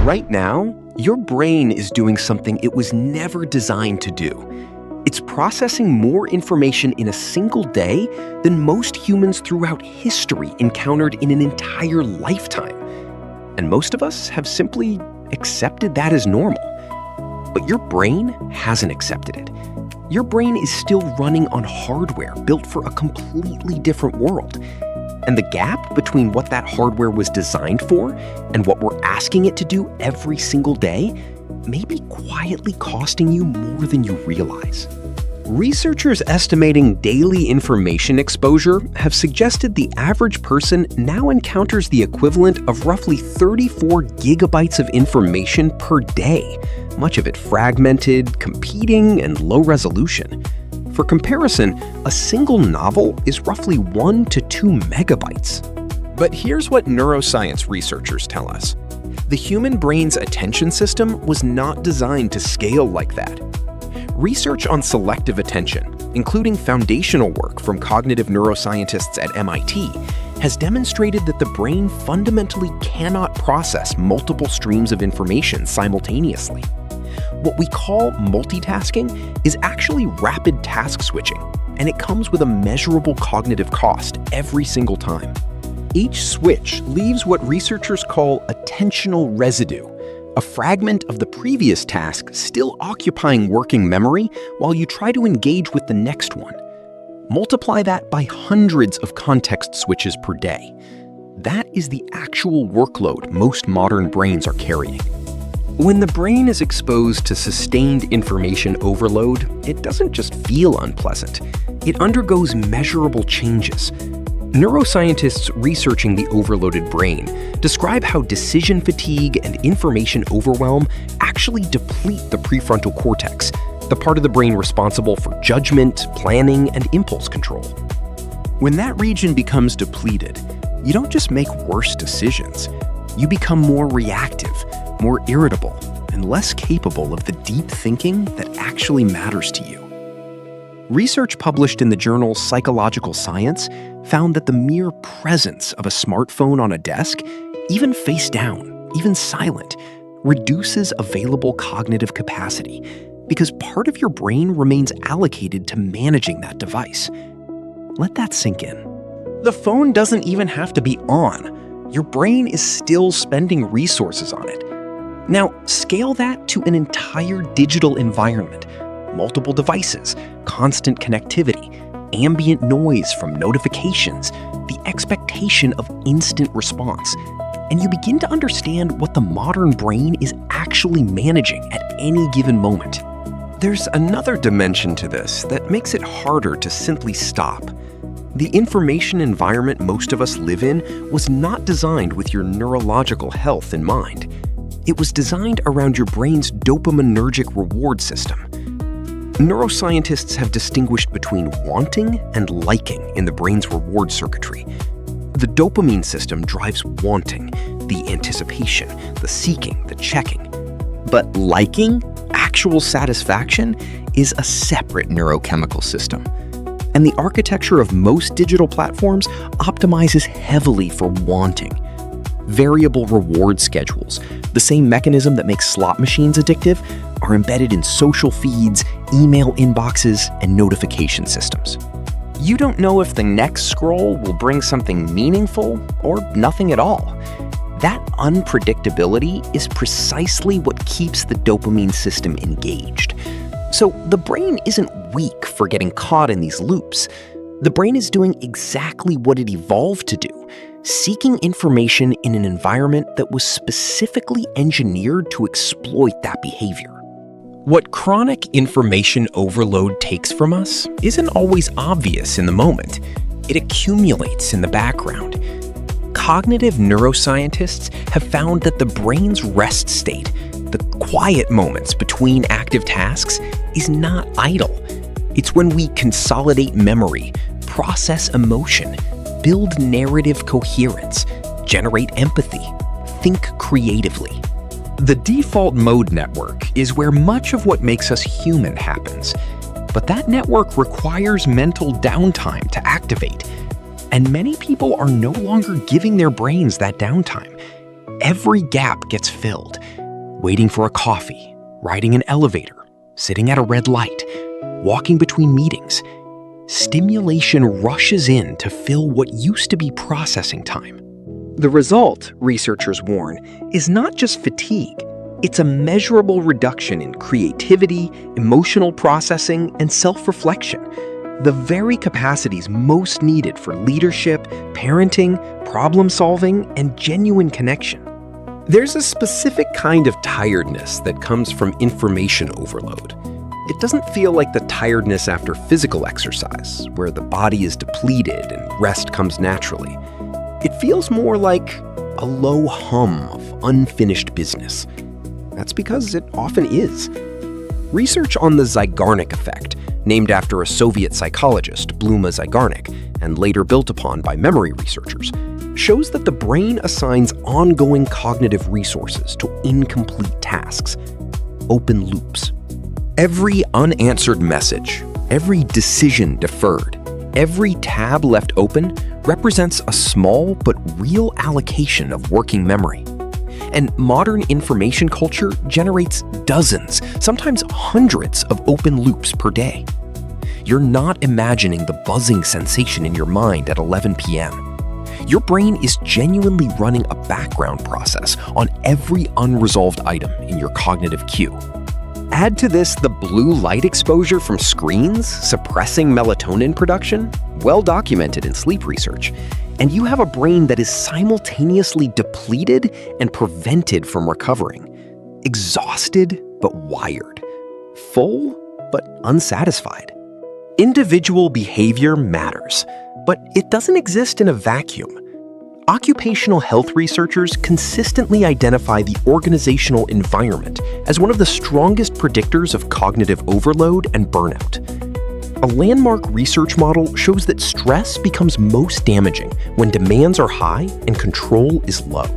Right now, your brain is doing something it was never designed to do. It's processing more information in a single day than most humans throughout history encountered in an entire lifetime. And most of us have simply accepted that as normal. But your brain hasn't accepted it. Your brain is still running on hardware built for a completely different world. And the gap between what that hardware was designed for and what we're asking it to do every single day may be quietly costing you more than you realize. Researchers estimating daily information exposure have suggested the average person now encounters the equivalent of roughly 34 gigabytes of information per day, much of it fragmented, competing, and low resolution. For comparison, a single novel is roughly 1 to 2 megabytes. But here's what neuroscience researchers tell us. The human brain's attention system was not designed to scale like that. Research on selective attention, including foundational work from cognitive neuroscientists at MIT, has demonstrated that the brain fundamentally cannot process multiple streams of information simultaneously. What we call multitasking is actually rapid task switching, and it comes with a measurable cognitive cost every single time. Each switch leaves what researchers call attentional residue, a fragment of the previous task still occupying working memory while you try to engage with the next one. Multiply that by hundreds of context switches per day. That is the actual workload most modern brains are carrying. When the brain is exposed to sustained information overload, it doesn't just feel unpleasant. It undergoes measurable changes. Neuroscientists researching the overloaded brain describe how decision fatigue and information overwhelm actually deplete the prefrontal cortex, the part of the brain responsible for judgment, planning, and impulse control. When that region becomes depleted, you don't just make worse decisions. You become more reactive, more irritable, and less capable of the deep thinking that actually matters to you. Research published in the journal Psychological Science found that the mere presence of a smartphone on a desk, even face down, even silent, reduces available cognitive capacity because part of your brain remains allocated to managing that device. Let that sink in. The phone doesn't even have to be on. Your brain is still spending resources on it. Now, scale that to an entire digital environment. Multiple devices, constant connectivity, ambient noise from notifications, the expectation of instant response, and you begin to understand what the modern brain is actually managing at any given moment. There's another dimension to this that makes it harder to simply stop. The information environment most of us live in was not designed with your neurological health in mind. It was designed around your brain's dopaminergic reward system. Neuroscientists have distinguished between wanting and liking in the brain's reward circuitry. The dopamine system drives wanting, the anticipation, the seeking, the checking. But liking, actual satisfaction, is a separate neurochemical system. And the architecture of most digital platforms optimizes heavily for wanting. Variable reward schedules, the same mechanism that makes slot machines addictive, are embedded in social feeds, email inboxes, and notification systems. You don't know if the next scroll will bring something meaningful or nothing at all. That unpredictability is precisely what keeps the dopamine system engaged. So the brain isn't weak for getting caught in these loops. The brain is doing exactly what it evolved to do, seeking information in an environment that was specifically engineered to exploit that behavior. What chronic information overload takes from us isn't always obvious in the moment. It accumulates in the background. Cognitive neuroscientists have found that the brain's rest state, the quiet moments between active tasks, is not idle. It's when we consolidate memory, process emotion, build narrative coherence, generate empathy, think creatively. The default mode network is where much of what makes us human happens. But that network requires mental downtime to activate. And many people are no longer giving their brains that downtime. Every gap gets filled, waiting for a coffee, riding an elevator, sitting at a red light, walking between meetings. Stimulation rushes in to fill what used to be processing time. The result, researchers warn, is not just fatigue. It's a measurable reduction in creativity, emotional processing, and self-reflection, the very capacities most needed for leadership, parenting, problem-solving, and genuine connection. There's a specific kind of tiredness that comes from information overload. It doesn't feel like the tiredness after physical exercise, where the body is depleted and rest comes naturally. It feels more like a low hum of unfinished business. That's because it often is. Research on the Zeigarnik effect, named after a Soviet psychologist, Bluma Zeigarnik, and later built upon by memory researchers, shows that the brain assigns ongoing cognitive resources to incomplete tasks, open loops. Every unanswered message, every decision deferred, every tab left open represents a small but real allocation of working memory. And modern information culture generates dozens, sometimes hundreds of open loops per day. You're not imagining the buzzing sensation in your mind at 11 p.m. Your brain is genuinely running a background process on every unresolved item in your cognitive queue. Add to this the blue light exposure from screens suppressing melatonin production, well documented in sleep research, and you have a brain that is simultaneously depleted and prevented from recovering, exhausted but wired, full but unsatisfied. Individual behavior matters, but it doesn't exist in a vacuum. Occupational health researchers consistently identify the organizational environment as one of the strongest predictors of cognitive overload and burnout. A landmark research model shows that stress becomes most damaging when demands are high and control is low.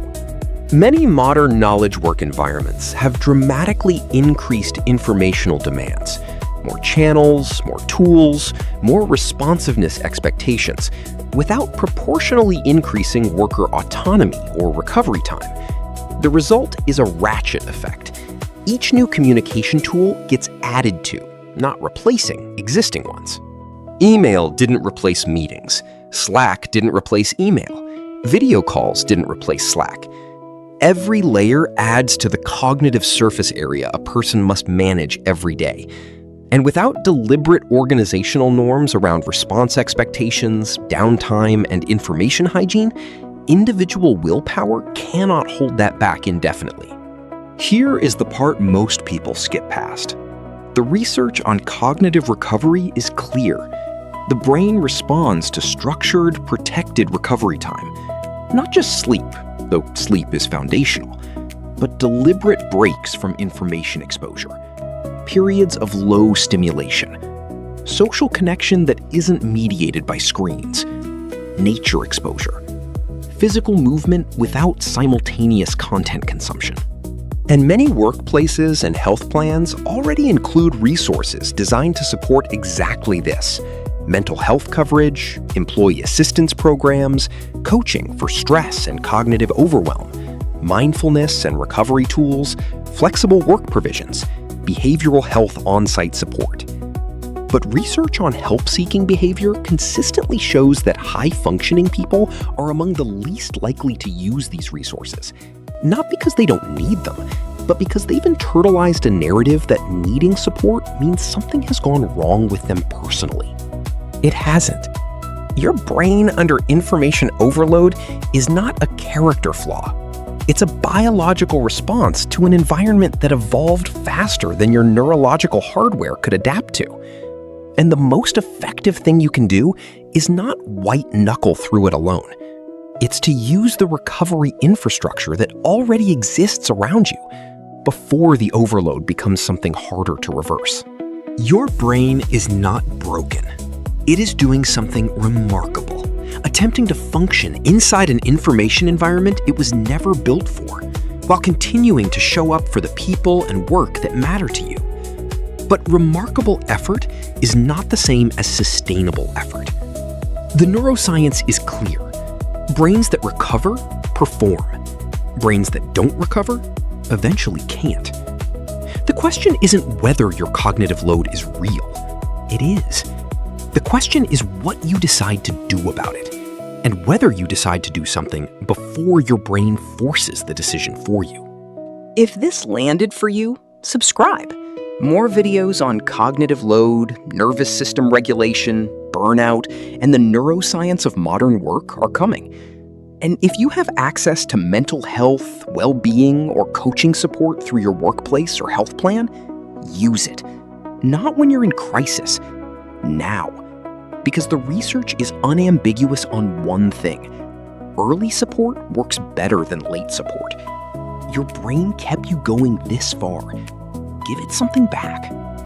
Many modern knowledge work environments have dramatically increased informational demands. More channels, more tools, more responsiveness expectations, without proportionally increasing worker autonomy or recovery time. The result is a ratchet effect. Each new communication tool gets added to, not replacing existing ones. Email didn't replace meetings. Slack didn't replace email. Video calls didn't replace Slack. Every layer adds to the cognitive surface area a person must manage every day. And without deliberate organizational norms around response expectations, downtime, and information hygiene, individual willpower cannot hold that back indefinitely. Here is the part most people skip past. The research on cognitive recovery is clear. The brain responds to structured, protected recovery time. Not just sleep, though sleep is foundational, but deliberate breaks from information exposure. Periods of low stimulation, social connection that isn't mediated by screens, nature exposure, physical movement without simultaneous content consumption. And many workplaces and health plans already include resources designed to support exactly this: mental health coverage, employee assistance programs, coaching for stress and cognitive overwhelm, mindfulness and recovery tools, flexible work provisions, behavioral health on-site support. But research on help-seeking behavior consistently shows that high-functioning people are among the least likely to use these resources, not because they don't need them, but because they've internalized a narrative that needing support means something has gone wrong with them personally. It hasn't. Your brain under information overload is not a character flaw. It's a biological response to an environment that evolved faster than your neurological hardware could adapt to. And the most effective thing you can do is not white-knuckle through it alone. It's to use the recovery infrastructure that already exists around you before the overload becomes something harder to reverse. Your brain is not broken. It is doing something remarkable, attempting to function inside an information environment it was never built for, while continuing to show up for the people and work that matter to you. But remarkable effort is not the same as sustainable effort. The neuroscience is clear. Brains that recover, perform. Brains that don't recover, eventually can't. The question isn't whether your cognitive load is real. It is. The question is what you decide to do about it, and whether you decide to do something before your brain forces the decision for you. If this landed for you, subscribe. More videos on cognitive load, nervous system regulation, burnout, and the neuroscience of modern work are coming. And if you have access to mental health, well-being, or coaching support through your workplace or health plan, use it. Not when you're in crisis, now. Because the research is unambiguous on one thing. Early support works better than late support. Your brain kept you going this far. Give it something back.